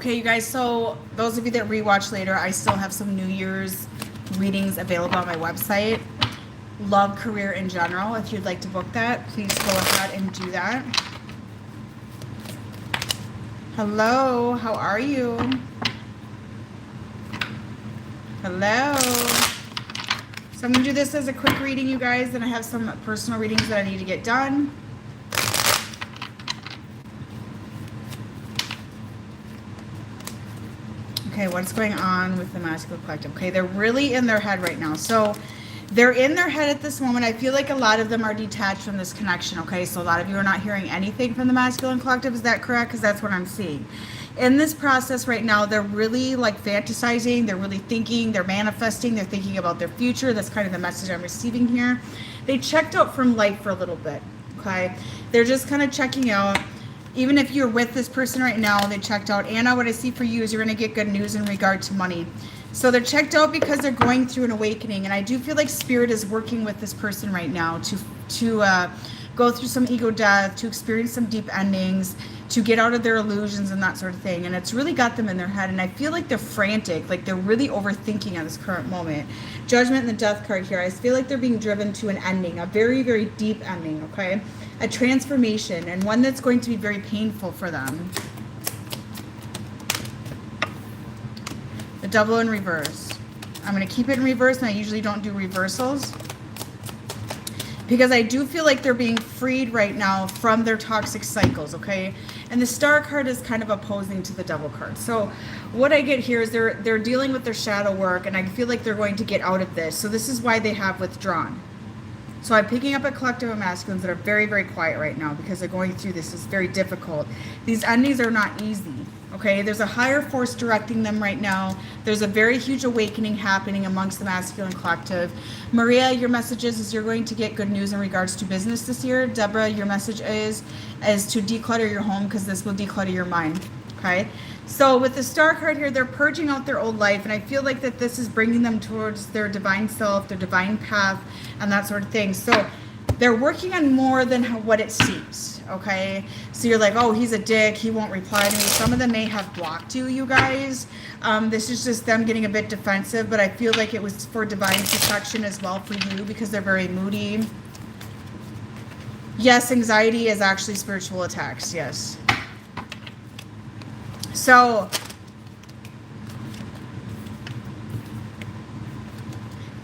Okay, you guys, so those of you that rewatch later, I still have some New Year's readings available on my website. Love, career in general. If you'd like to book that, please go ahead and do that. Hello, how are you? Hello. So I'm going to do this as a quick reading, you guys, and I have some personal readings that I need to get done. Okay, what's going on with the masculine collective? Okay, they're really in their head right now. So they're in their head at this moment. I feel like a lot of them are detached from this connection, okay? So a lot of you are not hearing anything from the masculine collective. Is that correct? Because that's what I'm seeing. In this process right now, they're really like fantasizing. They're really thinking. They're manifesting. They're thinking about their future. That's kind of the message I'm receiving here. They checked out from life for a little bit, okay? They're just kind of checking out. Even if you're with this person right now, they checked out. Anna, what I see for you is you're going to get good news in regard to money. So they're checked out because they're going through an awakening. And I do feel like Spirit is working with this person right now to go through some ego death, to experience some deep endings, to get out of their illusions and that sort of thing. And it's really got them in their head. And I feel like they're frantic, like they're really overthinking at this current moment. Judgment and the Death card here. I feel like they're being driven to an ending, a very, very deep ending, okay? A transformation, and one that's going to be very painful for them. The Devil in reverse. I'm going to keep it in reverse, and I usually don't do reversals because I do feel like they're being freed right now from their toxic cycles, okay? And the Star card is kind of opposing to the Devil card. So what I get here is they're dealing with their shadow work, and I feel like they're going to get out of this. So this is why they have withdrawn. So I'm picking up a collective of masculines that are very, very quiet right now because they're going through this. It's very difficult. These endings are not easy, okay? There's a higher force directing them right now. There's a very huge awakening happening amongst the masculine collective. Maria, your message is you're going to get good news in regards to business this year. Deborah, your message is to declutter your home because this will declutter your mind, okay? So with the Star card here, they're purging out their old life, and I feel like that this is bringing them towards their divine self, their divine path, and that sort of thing. So they're working on more than what it seems, okay? So you're like, oh, he's a dick, he won't reply to me. Some of them may have blocked you guys. This is just them getting a bit defensive, but I feel like it was for divine protection as well for you because they're very moody. Yes, anxiety is actually spiritual attacks, yes. So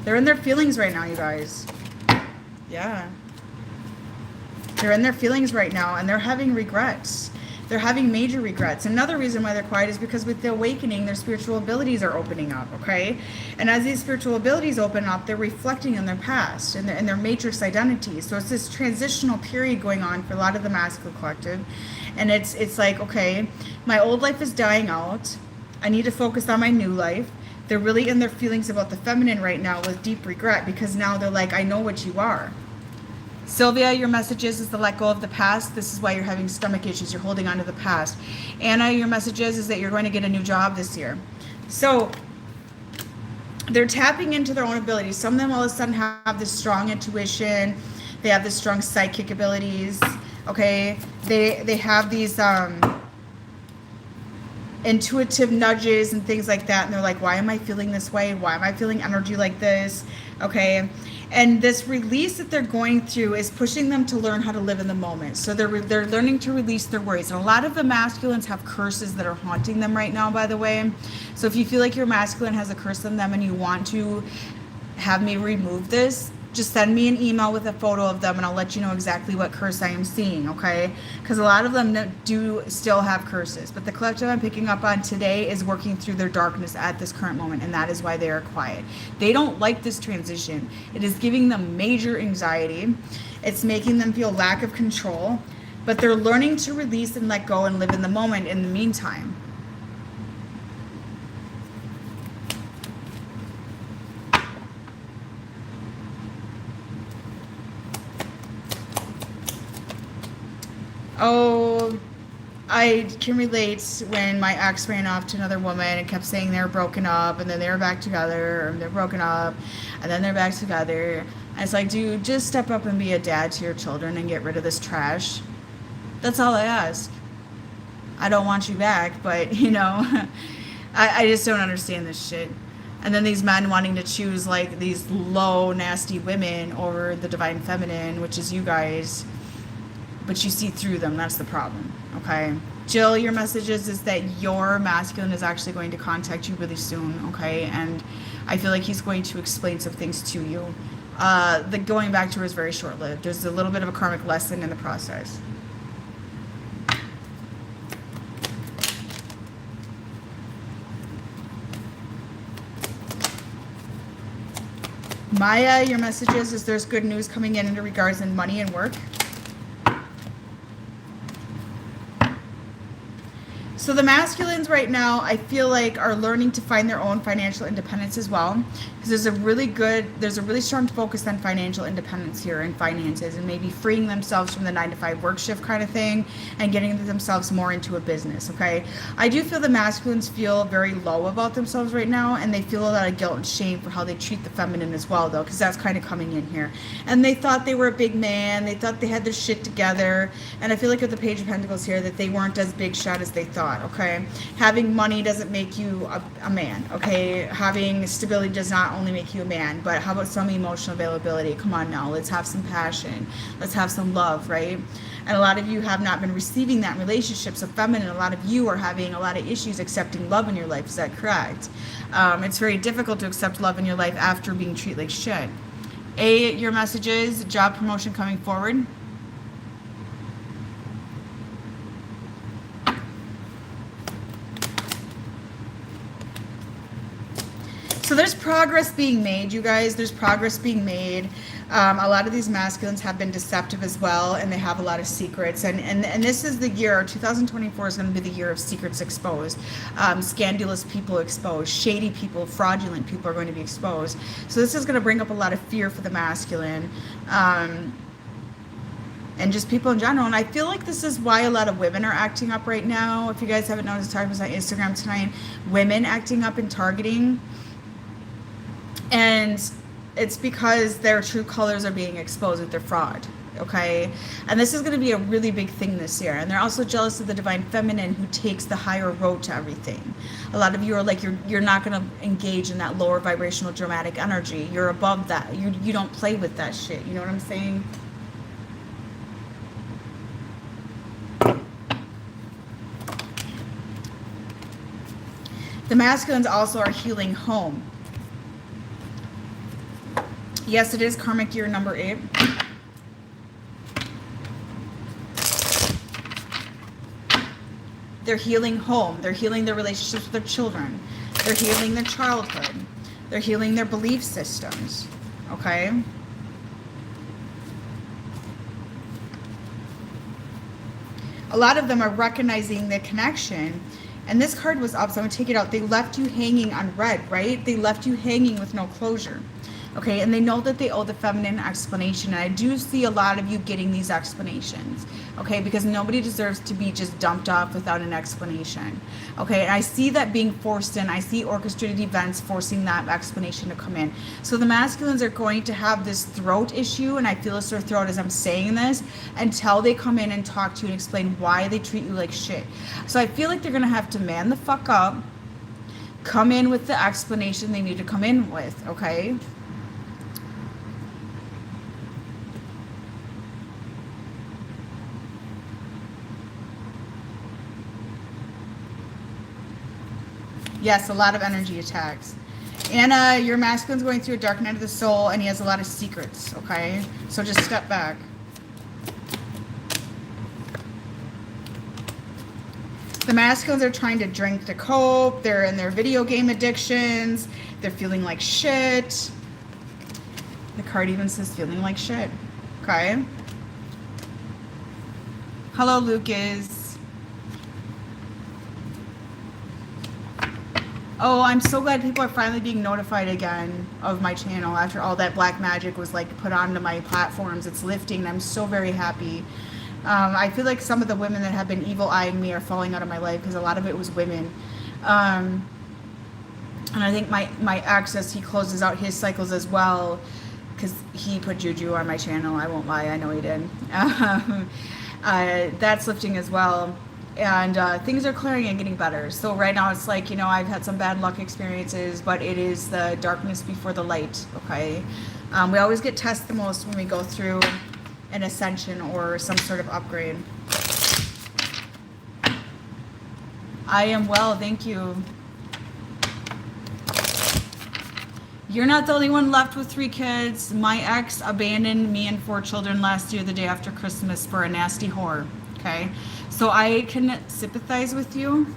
they're in their feelings right now, you guys. Yeah. They're in their feelings right now, and they're having regrets. They're having major regrets. Another reason why they're quiet is because with the awakening, their spiritual abilities are opening up, okay? And as these spiritual abilities open up, they're reflecting on their past and their matrix identities. So it's this transitional period going on for a lot of the masculine collective. And it's like, okay, my old life is dying out. I need to focus on my new life. They're really in their feelings about the feminine right now with deep regret because now they're like, I know what you are. Sylvia, your message is to let go of the past. This is why you're having stomach issues. You're holding on to the past. Anna, your message is that you're going to get a new job this year. So they're tapping into their own abilities. Some of them all of a sudden have this strong intuition. They have this strong psychic abilities. Okay, they have these intuitive nudges and things like that, and they're like, why am I feeling this way? Why am I feeling energy like this? Okay, and this release that they're going through is pushing them to learn how to live in the moment. So they're learning to release their worries. And a lot of the masculines have curses that are haunting them right now, by the way. So if you feel like your masculine has a curse on them and you want to have me remove this, just send me an email with a photo of them and I'll let you know exactly what curse I am seeing, okay? Because a lot of them do still have curses. But the collective I'm picking up on today is working through their darkness at this current moment, and that is why they are quiet. They don't like this transition. It is giving them major anxiety. It's making them feel lack of control. But they're learning to release and let go and live in the moment in the meantime. Oh, I can relate when my ex ran off to another woman and kept saying they were broken up and then they were back together, or they're broken up and then they're back together. And it's like, dude, just step up and be a dad to your children and get rid of this trash. That's all I ask. I don't want you back, but you know, I just don't understand this shit. And then these men wanting to choose like these low, nasty women over the divine feminine, which is you guys. But you see through them. That's the problem. Okay. Jill, your message is that your masculine is actually going to contact you really soon. Okay. And I feel like he's going to explain some things to you. The going back to her is very short lived. There's a little bit of a karmic lesson in the process. Maya, your message is there's good news coming in regards in money and work. So the masculines right now, I feel like, are learning to find their own financial independence as well. Because there's a really strong focus on financial independence here and finances, and maybe freeing themselves from the 9-to-5 work shift kind of thing and getting themselves more into a business, okay? I do feel the masculines feel very low about themselves right now, and they feel a lot of guilt and shame for how they treat the feminine as well, though, because that's kind of coming in here. And they thought they were a big man. They thought they had their shit together. And I feel like with the Page of Pentacles here that they weren't as big shot as they thought. Okay, having money doesn't make you a man. Okay, having stability does not only make you a man, but how about some emotional availability? Come on now, let's have some passion, let's have some love, right? And a lot of you have not been receiving that in relationships. So feminine, a lot of you are having a lot of issues accepting love in your life. Is that correct? It's very difficult to accept love in your life after being treated like shit. Your message is job promotion coming forward. So there's progress being made, you guys. There's progress being made. A lot of these masculines have been deceptive as well, and they have a lot of secrets. And this is the year, 2024 is going to be the year of secrets exposed. Scandalous people exposed. Shady people, fraudulent people are going to be exposed. So this is going to bring up a lot of fear for the masculine. And just people in general. And I feel like this is why a lot of women are acting up right now. If you guys haven't noticed, talking about Instagram tonight, women acting up and targeting. And it's because their true colors are being exposed with their fraud, okay? And this is going to be a really big thing this year. And they're also jealous of the divine feminine who takes the higher road to everything. A lot of you are like, you're not going to engage in that lower vibrational dramatic energy. You're above that. You don't play with that shit. You know what I'm saying? The masculines also are healing home. Yes, it is karmic year number 8. They're healing home. They're healing their relationships with their children. They're healing their childhood. They're healing their belief systems. Okay? A lot of them are recognizing the connection. And this card was up, so I'm going to take it out. They left you hanging on red, right? They left you hanging with no closure. Okay, and they know that they owe the feminine explanation. And I do see a lot of you getting these explanations. Okay, because nobody deserves to be just dumped off without an explanation. Okay, and I see that being forced in. I see orchestrated events forcing that explanation to come in. So the masculines are going to have this throat issue, and I feel a sore throat as I'm saying this, until they come in and talk to you and explain why they treat you like shit. So I feel like they're going to have to man the fuck up, come in with the explanation they need to come in with, okay? Yes, a lot of energy attacks. Anna, your masculine's going through a dark night of the soul, and he has a lot of secrets, okay? So just step back. The masculines are trying to drink to cope. They're in their video game addictions. They're feeling like shit. The card even says feeling like shit, okay? Hello, Lucas. Oh, I'm so glad people are finally being notified again of my channel after all that black magic was like put onto my platforms. It's lifting, and I'm so very happy. I feel like some of the women that have been evil eyeing me are falling out of my life because a lot of it was women. And I think my ex, as he closes out his cycles as well, because he put juju on my channel. I won't lie, I know he did. That's lifting as well. and things are clearing and getting better. So right now it's like, I've had some bad luck experiences, but it is the darkness before the light. Okay. We always get tested the most when we go through an ascension or some sort of upgrade. I am well, thank you. You're not the only one left with 3 kids. My ex abandoned me and 4 children last year, the day after Christmas, for a nasty whore. Okay, so I can sympathize with you.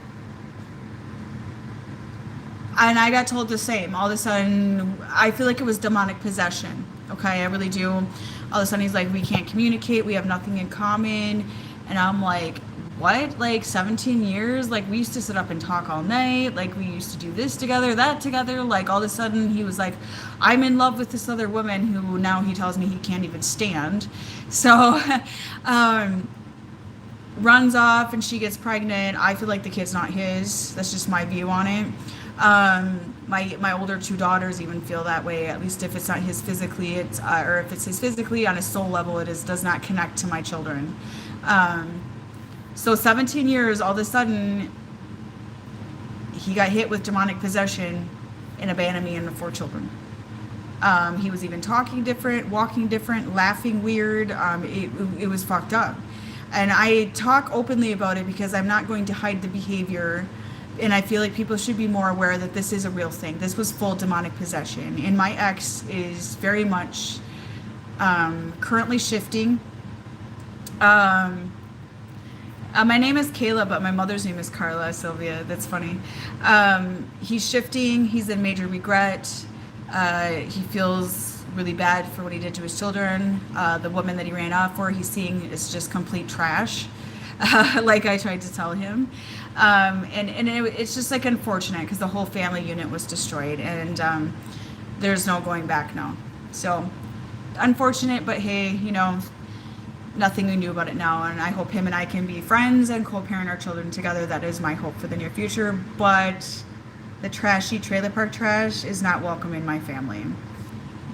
And I got told the same. All of a sudden, I feel like it was demonic possession. Okay, I really do. All of a sudden, he's like, we can't communicate. We have nothing in common. And I'm like, what? Like 17 years? Like we used to sit up and talk all night. Like we used to do this together, that together. Like all of a sudden, he was like, I'm in love with this other woman who now he tells me he can't even stand. So, runs off and she gets pregnant. I feel like the kid's not his. That's just my view on it. My older 2 daughters even feel that way. At least if it's not his physically, it's or if it's his physically, on a soul level, does not connect to my children. So 17 years, all of a sudden, he got hit with demonic possession and abandoned me and the 4 children. He was even talking different, walking different, laughing weird. It was fucked up. And I talk openly about it because I'm not going to hide the behavior. And I feel like people should be more aware that this is a real thing. This was full demonic possession. And my ex is very much currently shifting. My name is Kayla, but my mother's name is Carla Sylvia. That's funny. He's shifting. He's in major regret. He feels really bad for what he did to his children. The woman that he ran off for, he's seeing is just complete trash. Like I tried to tell him. It's just like unfortunate because the whole family unit was destroyed and there's no going back now. So unfortunate, but hey, nothing we knew about it now, and I hope him and I can be friends and co-parent our children together. That is my hope for the near future, but the trashy trailer park trash is not welcome in my family.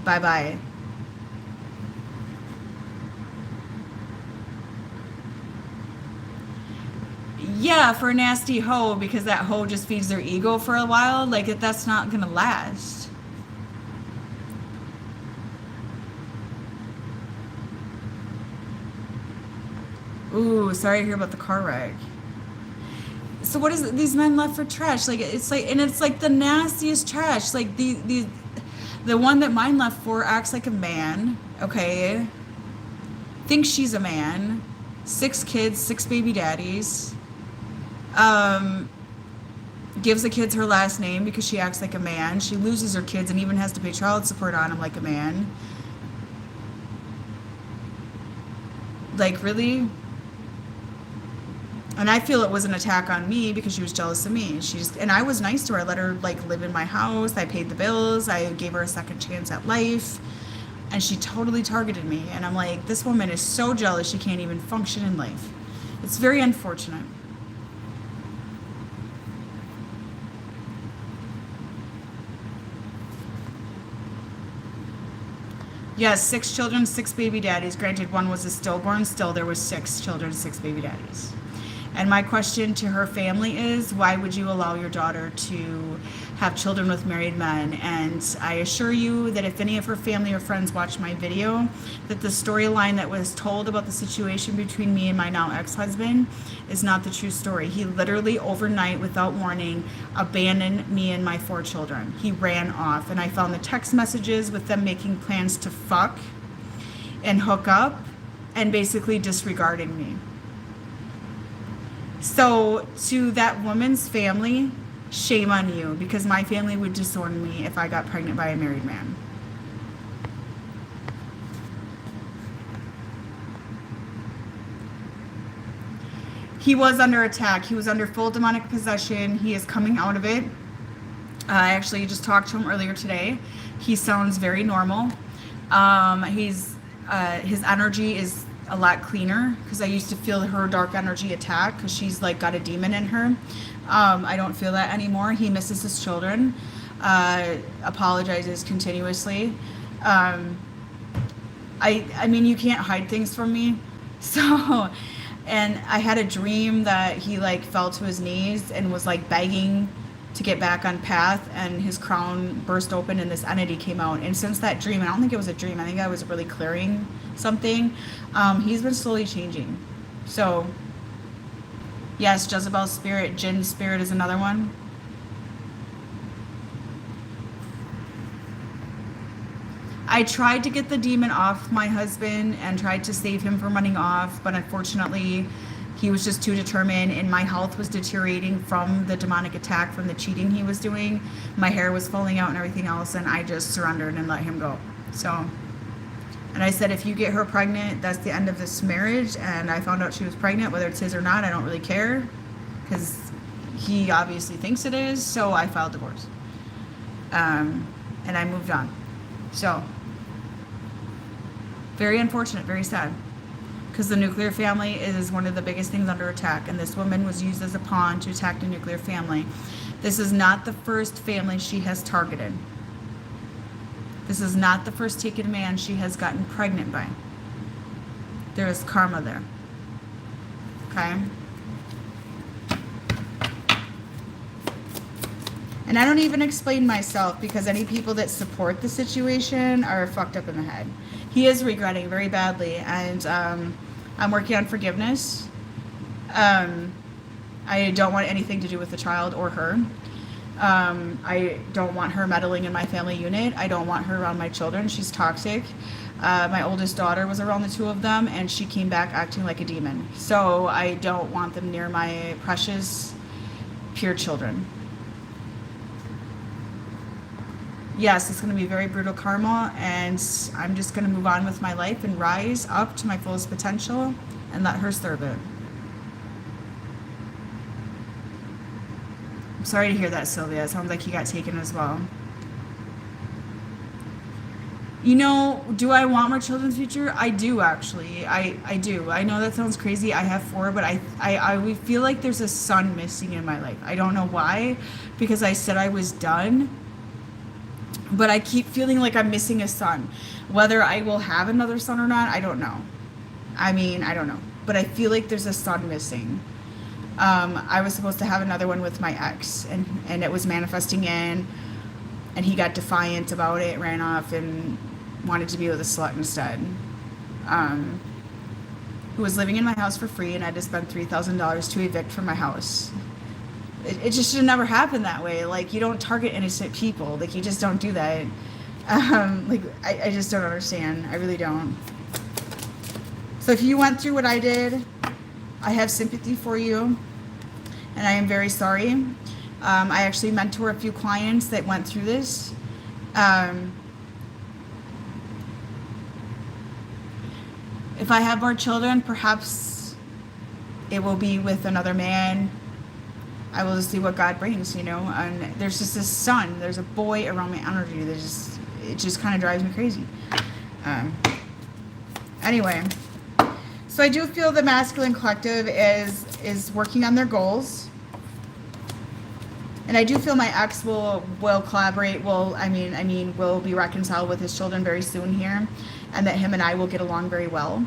Bye-bye. Yeah, for a nasty hoe, because that hoe just feeds their ego for a while. Like, that's not gonna last. Ooh, sorry to hear about the car wreck. So what is it, these men left for trash? Like it's like the nastiest trash. Like the one that mine left for acts like a man. Okay, thinks she's a man. 6 kids, 6 baby daddies. Gives the kids her last name because she acts like a man. She loses her kids and even has to pay child support on them like a man. Like really? And I feel it was an attack on me because she was jealous of me. And I was nice to her. I let her like live in my house. I paid the bills. I gave her a second chance at life. And she totally targeted me. And I'm like, this woman is so jealous she can't even function in life. It's very unfortunate. Yes, 6 children, 6 baby daddies. Granted, one was a stillborn. Still, there was 6 children, 6 baby daddies. And my question to her family is, why would you allow your daughter to have children with married men? And I assure you that if any of her family or friends watch my video, that the storyline that was told about the situation between me and my now ex-husband is not the true story. He literally overnight, without warning, abandoned me and my 4 children. He ran off. And I found the text messages with them making plans to fuck and hook up and basically disregarding me. So to that woman's family, shame on you, because my family would disown me if I got pregnant by a married man. He was under attack. He was under full demonic possession. He is coming out of it. I actually just talked to him earlier today. He sounds very normal. His energy is a lot cleaner because I used to feel her dark energy attack because she's like got a demon in her. I don't feel that anymore. He misses his children, apologizes continuously. I mean, you can't hide things from me. So And I had a dream that he like fell to his knees and was like begging to get back on path, and his crown burst open and this entity came out. And since that dream, I don't think it was a dream, I think I was really clearing something, he's been slowly changing. So yes, Jezebel's spirit, Jinn's spirit is another one. I tried to get the demon off my husband and tried to save him from running off, but unfortunately he was just too determined, and my health was deteriorating from the demonic attack, from the cheating he was doing. My hair was falling out and everything else, and I just surrendered and let him go. So, and I said, if you get her pregnant, that's the end of this marriage. And I found out she was pregnant, whether it's his or not, I don't really care, because he obviously thinks it is. So I filed divorce, and I moved on. So very unfortunate, very sad, because the nuclear family is one of the biggest things under attack, and this woman was used as a pawn to attack the nuclear family. This is not the first family she has targeted. This is not the first taken man she has gotten pregnant by. There is karma there. Okay? And I don't even explain myself, because any people that support the situation are fucked up in the head. He is regretting very badly, and I'm working on forgiveness. I don't want anything to do with the child or her. I don't want her meddling in my family unit. I don't want her around my children. She's toxic. My oldest daughter was around the two of them, and she came back acting like a demon. So I don't want them near my precious, pure children. Yes, it's going to be very brutal karma, and I'm just going to move on with my life and rise up to my fullest potential and let her serve it. I'm sorry to hear that, Sylvia. It sounds like you got taken as well. You know, do I want more children's future? I do, actually. I do. I know that sounds crazy. I have 4, but I feel like there's a son missing in my life. I don't know why, because I said I was done. But I keep feeling like I'm missing a son. Whether I will have another son or not, I don't know. I mean, I don't know. But I feel like there's a son missing. I was supposed to have another one with my ex, and it was manifesting in, and he got defiant about it, ran off, and wanted to be with a slut instead. Who was living in my house for free, and I had to spend $3,000 to evict from my house. It just should never happen that way. Like, you don't target innocent people. Like, you just don't do that. I just don't understand. I really don't. So if you went through what I did, I have sympathy for you, and I am very sorry. I actually mentor a few clients that went through this. If I have more children, perhaps it will be with another man. I will just see what God brings, you know. And there's just this son, there's a boy around my energy that it just kind of drives me crazy. Anyway, so I do feel the masculine collective is working on their goals, and I do feel my ex will collaborate. Will be reconciled with his children very soon here, and that him and I will get along very well.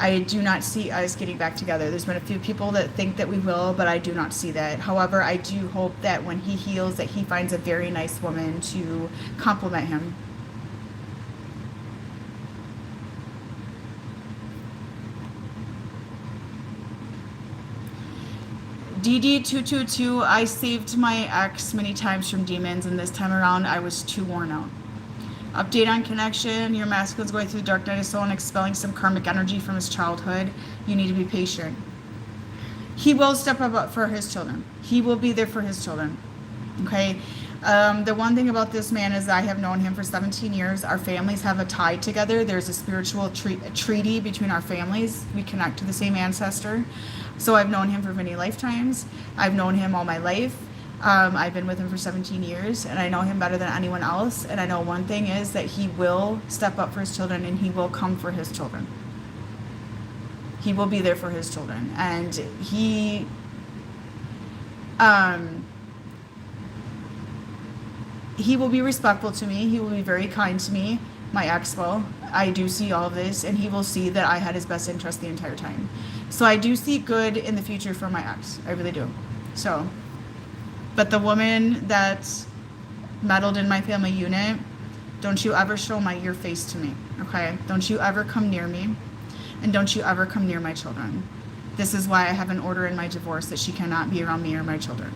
I do not see us getting back together. There's been a few people that think that we will, but I do not see that. However, I do hope that when he heals, that he finds a very nice woman to compliment him. DD222, I saved my ex many times from demons, and this time around I was too worn out. Update on connection. Your masculine's going through the dark night of soul and expelling some karmic energy from his childhood. You need to be patient. He will step up for his children. He will be there for his children. Okay? The one thing about this man is I have known him for 17 years. Our families have a tie together. There's a spiritual treaty between our families. We connect to the same ancestor. So I've known him for many lifetimes. I've known him all my life. I've been with him for 17 years, and I know him better than anyone else. And I know one thing is that he will step up for his children, and he will come for his children. He will be there for his children. And he will be respectful to me. He will be very kind to me. My ex will. I do see all of this, and he will see that I had his best interest the entire time. So I do see good in the future for my ex. I really do. So, but the woman that meddled in my family unit, don't you ever show your face to me, okay? Don't you ever come near me, and don't you ever come near my children. This is why I have an order in my divorce that she cannot be around me or my children.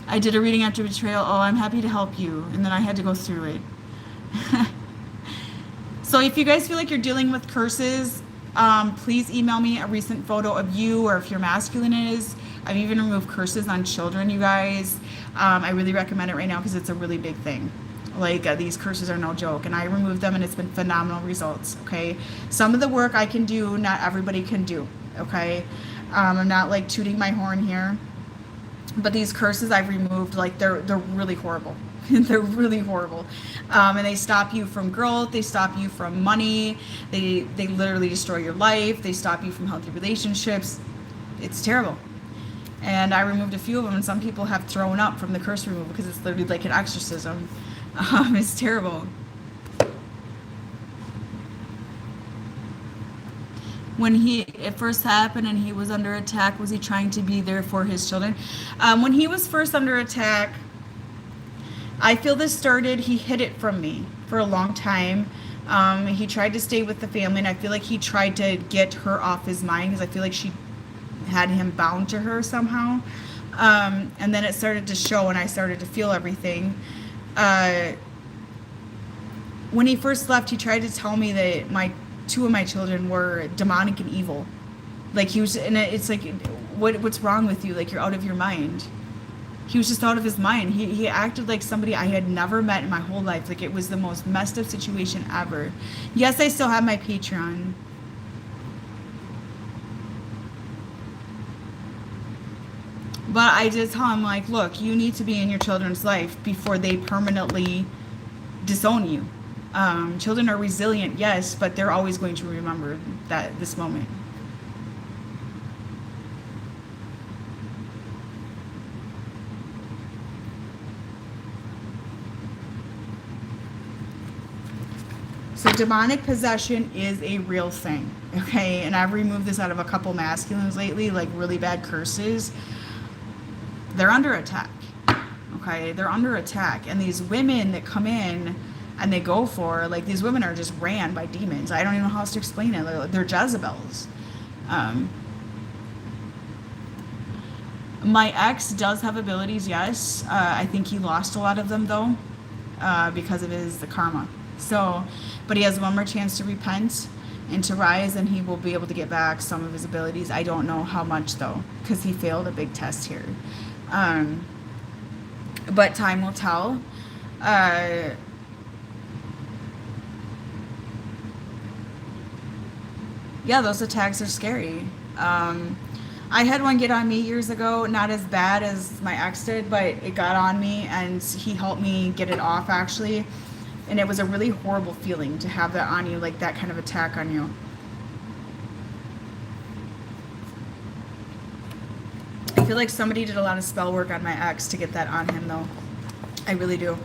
I did a reading after betrayal. Oh, I'm happy to help you. And then I had to go through it. So if you guys feel like you're dealing with curses, please email me a recent photo of you, or if your masculine is. I've even removed curses on children, you guys. I really recommend it right now because it's a really big thing. Like these curses are no joke, and I removed them and it's been phenomenal results, okay? Some of the work I can do, not everybody can do, okay? I'm not like tooting my horn here. But these curses I've removed, like they're really horrible. They're really horrible. And they stop you from growth. They stop you from money. They literally destroy your life. They stop you from healthy relationships. It's terrible. And I removed a few of them, and some people have thrown up from the curse removal because it's literally like an exorcism. It's terrible. When it first happened and he was under attack, was he trying to be there for his children? When he was first under attack, I feel this started, he hid it from me for a long time. He tried to stay with the family, and I feel like he tried to get her off his mind because I feel like she had him bound to her somehow. And then it started to show, and I started to feel everything. When he first left, he tried to tell me that two of my children were demonic and evil. Like he was, and it's like, what's wrong with you? Like you're out of your mind. He was just out of his mind. He acted like somebody I had never met in my whole life. Like it was the most messed up situation ever. Yes, I still have my Patreon. But I did tell him, like, look, you need to be in your children's life before they permanently disown you. Children are resilient, yes, but they're always going to remember this moment. So demonic possession is a real thing, okay? And I've removed this out of a couple masculines lately, like really bad curses. They're under attack, okay? They're under attack. And these women that come in and they go for, like, these women are just ran by demons. I don't even know how else to explain it. They're Jezebels. My ex does have abilities, yes. I think he lost a lot of them, though, because of the karma. So, but he has one more chance to repent and to rise, and he will be able to get back some of his abilities. I don't know how much, though, because he failed a big test here. But time will tell. Yeah, those attacks are scary. I had one get on me years ago, not as bad as my ex did, but it got on me, and he helped me get it off, actually. And it was a really horrible feeling to have that on you, like that kind of attack on you. I feel like somebody did a lot of spell work on my ex to get that on him, though. I really do.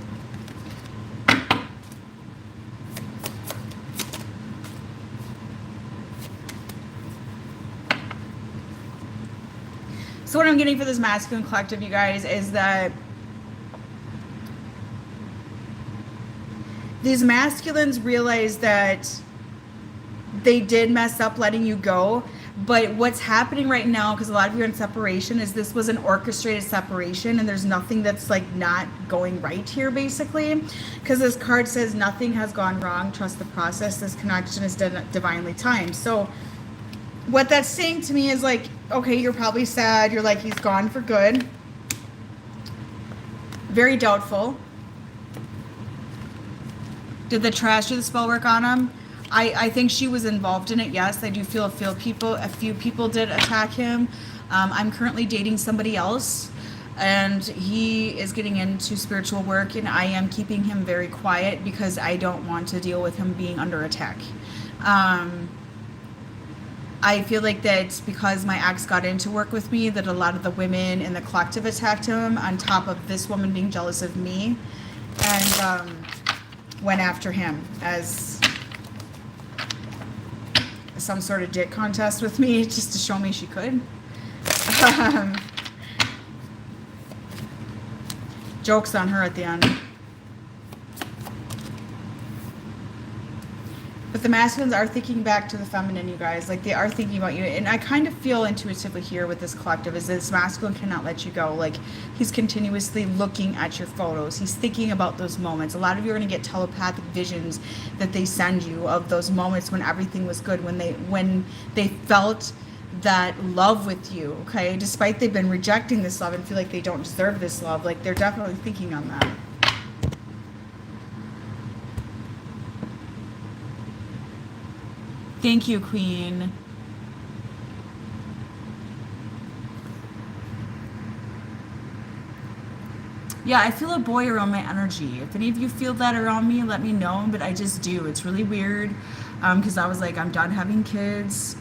So what I'm getting for this masculine collective, you guys, is that these masculines realize that they did mess up letting you go, but what's happening right now, because a lot of you are in separation, is this was an orchestrated separation, and there's nothing that's like not going right here, basically, because this card says nothing has gone wrong, trust the process, this connection is divinely timed. So what that's saying to me is like, okay, you're probably sad, you're like, he's gone for good, very doubtful. Did the trash do the spell work on him? I think she was involved in it, yes. I do feel a few people did attack him. I'm currently dating somebody else, and he is getting into spiritual work, and I am keeping him very quiet because I don't want to deal with him being under attack. I feel like that because my ex got into work with me, that a lot of the women in the collective attacked him, on top of this woman being jealous of me. And went after him as some sort of dick contest with me just to show me she could. Joke's on her at the end. But the masculines are thinking back to the feminine, you guys. Like, they are thinking about you. And I kind of feel intuitively here with this collective is this masculine cannot let you go. Like, he's continuously looking at your photos. He's thinking about those moments. A lot of you are going to get telepathic visions that they send you of those moments when everything was good, when they felt that love with you, okay? Despite they've been rejecting this love and feel like they don't deserve this love. Like, they're definitely thinking on that. Thank you, Queen. Yeah, I feel a boy around my energy. If any of you feel that around me, let me know. But I just do. It's really weird because I was like, I'm done having kids.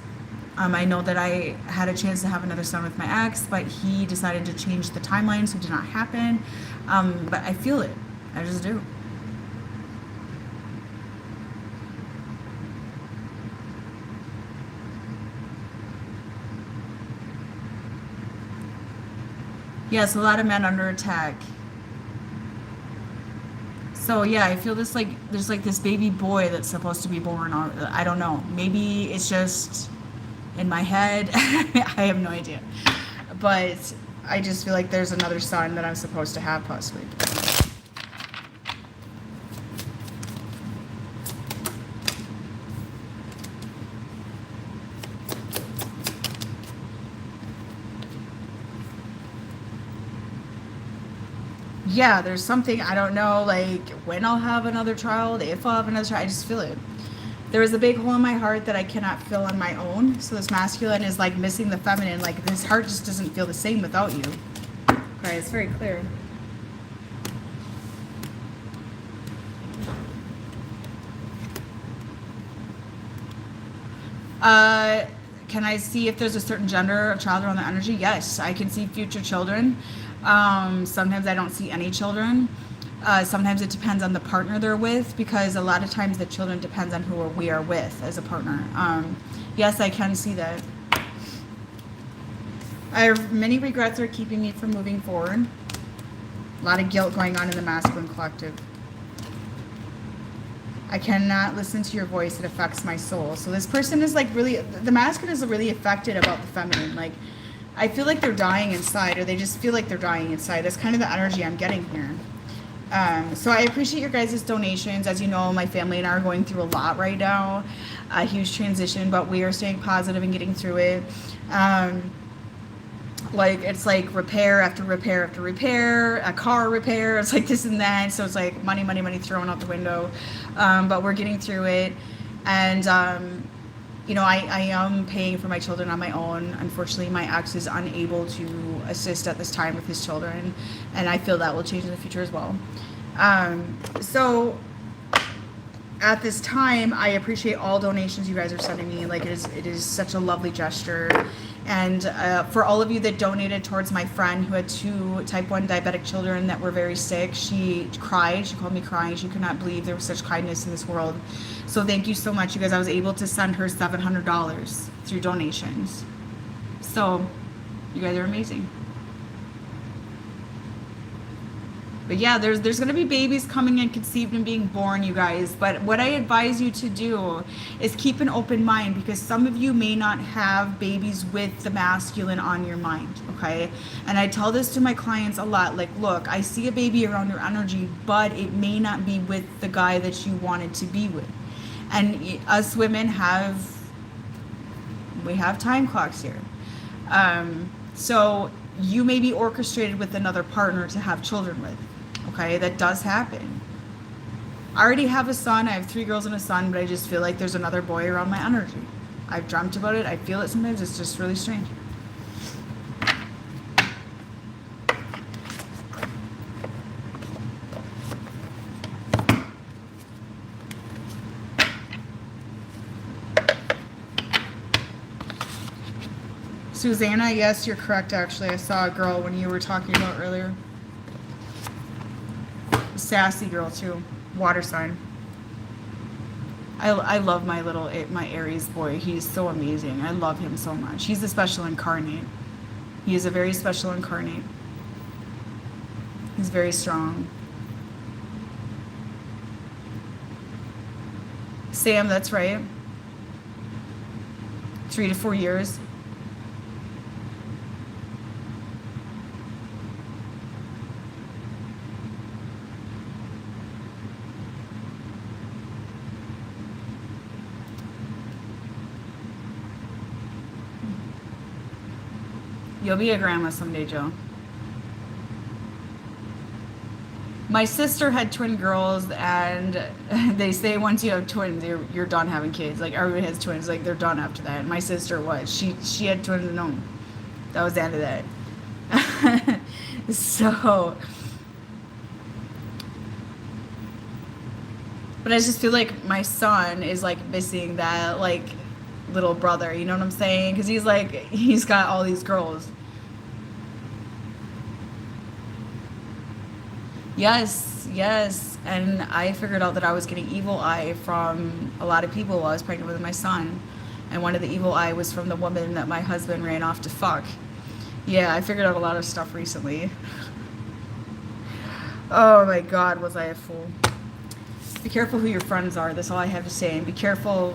I know that I had a chance to have another son with my ex, but he decided to change the timeline, so it did not happen. But I feel it. I just do. Yes, a lot of men under attack. So yeah, I feel this like there's like this baby boy that's supposed to be born. I don't know. Maybe it's just in my head. I have no idea. But I just feel like there's another son that I'm supposed to have possibly. Yeah, there's something, I don't know, like when I'll have another child, if I'll have another child, I just feel it. There is a big hole in my heart that I cannot fill on my own. So this masculine is like missing the feminine. Like, this heart just doesn't feel the same without you. Okay, it's very clear. Can I see if there's a certain gender of child around the energy? Yes, I can see future children. Sometimes I don't see any children. Sometimes it depends on the partner they're with, because a lot of times the children depends on who we are with as a partner. Yes, I can see that. I have many regrets are keeping me from moving forward. A lot of guilt going on in the masculine collective. I cannot listen to your voice. It affects my soul. So this person is like really, the masculine is really affected about the feminine. Like, I feel like they're dying inside, or they just feel like they're dying inside. That's kind of the energy I'm getting here. So I appreciate your guys' donations. As you know, my family and I are going through a lot right now. A huge transition, but we are staying positive and getting through it. Like, it's like repair after repair after repair, a car repair. It's like this and that. So it's like money, money, money thrown out the window. But we're getting through it. And, you know, I am paying for my children on my own. Unfortunately, my ex is unable to assist at this time with his children. And I feel that will change in the future as well. So at this time, I appreciate all donations you guys are sending me. Like, it is such a lovely gesture. And for all of you that donated towards my friend who had 2 type 1 diabetic children that were very sick, she cried. She called me crying. She could not believe there was such kindness in this world. So thank you so much, you guys. I was able to send her $700 through donations. So you guys are amazing. But yeah, there's going to be babies coming and conceived and being born, you guys. But what I advise you to do is keep an open mind, because some of you may not have babies with the masculine on your mind, okay? And I tell this to my clients a lot. Like, look, I see a baby around your energy, but it may not be with the guy that you wanted to be with. And us women we have time clocks here. So you may be orchestrated with another partner to have children with. Okay, that does happen. I already have a son. I have 3 girls and a son, but I just feel like there's another boy around my energy. I've dreamt about it. I feel it sometimes. It's just really strange. Susanna, yes, you're correct, actually. I saw a girl when you were talking about earlier. Sassy girl too. Water sign. I love my Aries boy. He's so amazing. I love him so much. He's a special incarnate. He is a very special incarnate. He's very strong. Sam, that's right. 3 to 4 years. You'll be a grandma someday, Joe. My sister had twin girls, and they say once you have twins, you're done having kids. Like, everybody has twins, like, they're done after that. And my sister was. She had twins and no. That was the end of that. So, but I just feel like my son is, like, missing that, like, little brother. You know what I'm saying? Because he's got all these girls. Yes, yes. And I figured out that I was getting evil eye from a lot of people while I was pregnant with my son. And one of the evil eye was from the woman that my husband ran off to fuck. Yeah, I figured out a lot of stuff recently. Oh my God, was I a fool. Be careful who your friends are. That's all I have to say. And be careful.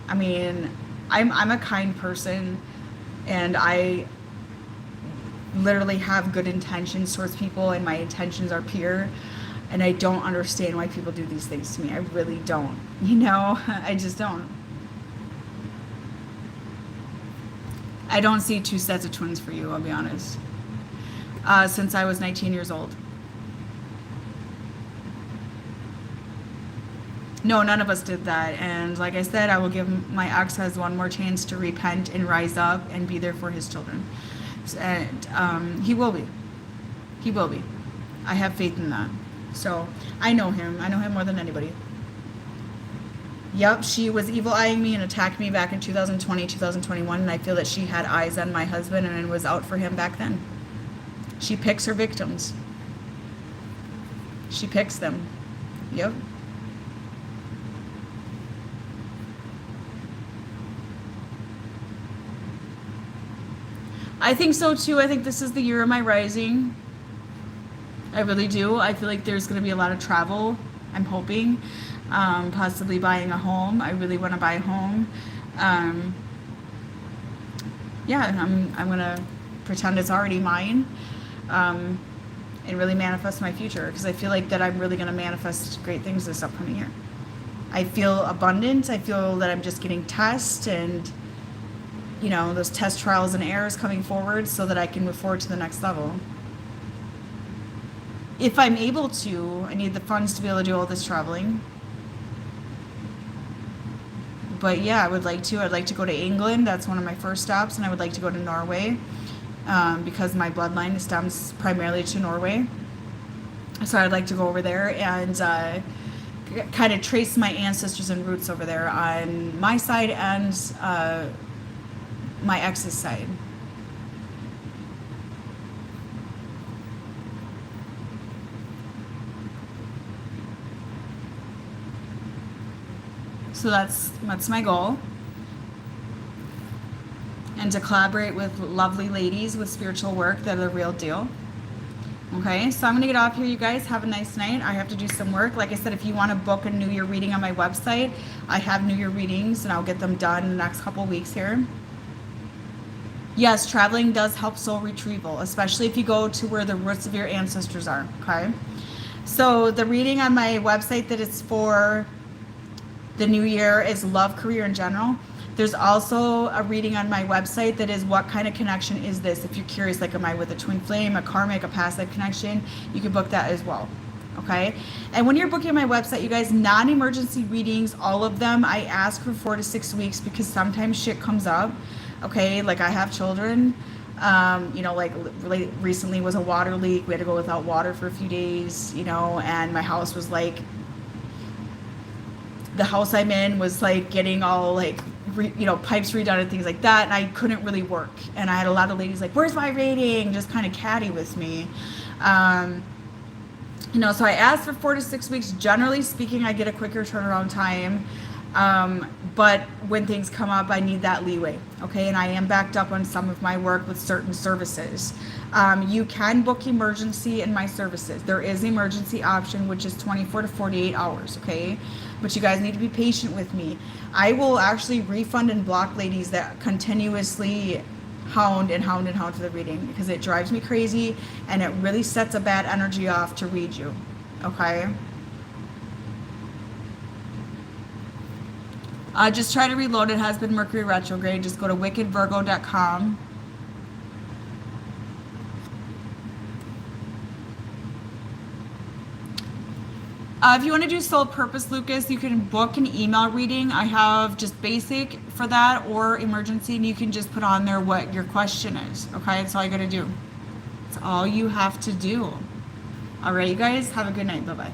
I mean, I'm a kind person, and I literally have good intentions towards people, and my intentions are pure, and I don't understand why people do these things to me. I really don't. You know, I just don't. I don't see 2 sets of twins for you, I'll be honest. Since I was 19 years old. No, none of us did that. And like I said, I will give my ex-husband one more chance to repent and rise up and be there for his children. And he will be. He will be. I have faith in that. So I know him. I know him more than anybody. Yep, she was evil eyeing me and attacked me back in 2020, 2021, and I feel that she had eyes on my husband and was out for him back then. She picks her victims. She picks them. Yep. I think so too. I think this is the year of my rising. I really do. I feel like there's going to be a lot of travel. I'm hoping. Possibly buying a home. I really want to buy a home. Yeah, I'm going to pretend it's already mine. And really manifest my future, because I feel like that I'm really going to manifest great things this upcoming year. I feel abundant. I feel that I'm just getting tests and, you know, those test trials and errors coming forward so that I can move forward to the next level. If I'm able to, I need the funds to be able to do all this traveling. But yeah, I would like to. I'd like to go to England. That's one of my first stops. And I would like to go to Norway, because my bloodline stems primarily to Norway. So I'd like to go over there and kind of trace my ancestors and roots over there on my side and my ex's side. So that's my goal. And to collaborate with lovely ladies with spiritual work that are the real deal. Okay, so I'm going to get off here, you guys. Have a nice night. I have to do some work. Like I said, if you want to book a New Year reading on my website, I have New Year readings, and I'll get them done in the next couple weeks here. Yes, traveling does help soul retrieval, especially if you go to where the roots of your ancestors are, okay? So the reading on my website that is for the new year is love, career in general. There's also a reading on my website that is what kind of connection is this? If you're curious, like, am I with a twin flame, a karmic, a past life connection? You can book that as well, okay? And when you're booking my website, you guys, non-emergency readings, all of them, I ask for 4 to 6 weeks because sometimes shit comes up, okay? Like, I have children. You know, like recently was a water leak. We had to go without water for a few days, you know, and my house was like, the house I'm in was like getting all like, pipes redone and things like that. And I couldn't really work. And I had a lot of ladies like, where's my rating? Just kind of catty with me. You know, so I asked for 4 to 6 weeks. Generally speaking, I get a quicker turnaround time. But when things come up, I need that leeway. Okay. And I am backed up on some of my work with certain services. You can book emergency in my services. There is an emergency option, which is 24 to 48 hours. Okay. But you guys need to be patient with me. I will actually refund and block ladies that continuously hound for the reading, because it drives me crazy and it really sets a bad energy off to read you. Okay. Just try to reload. It has been Mercury retrograde. Just go to wickedvirgo.com. If you want to do soul purpose, Lucas, you can book an email reading. I have just basic for that, or emergency, and you can just put on there what your question is. Okay, that's all you got to do. That's all you have to do. All right, you guys, have a good night. Bye-bye.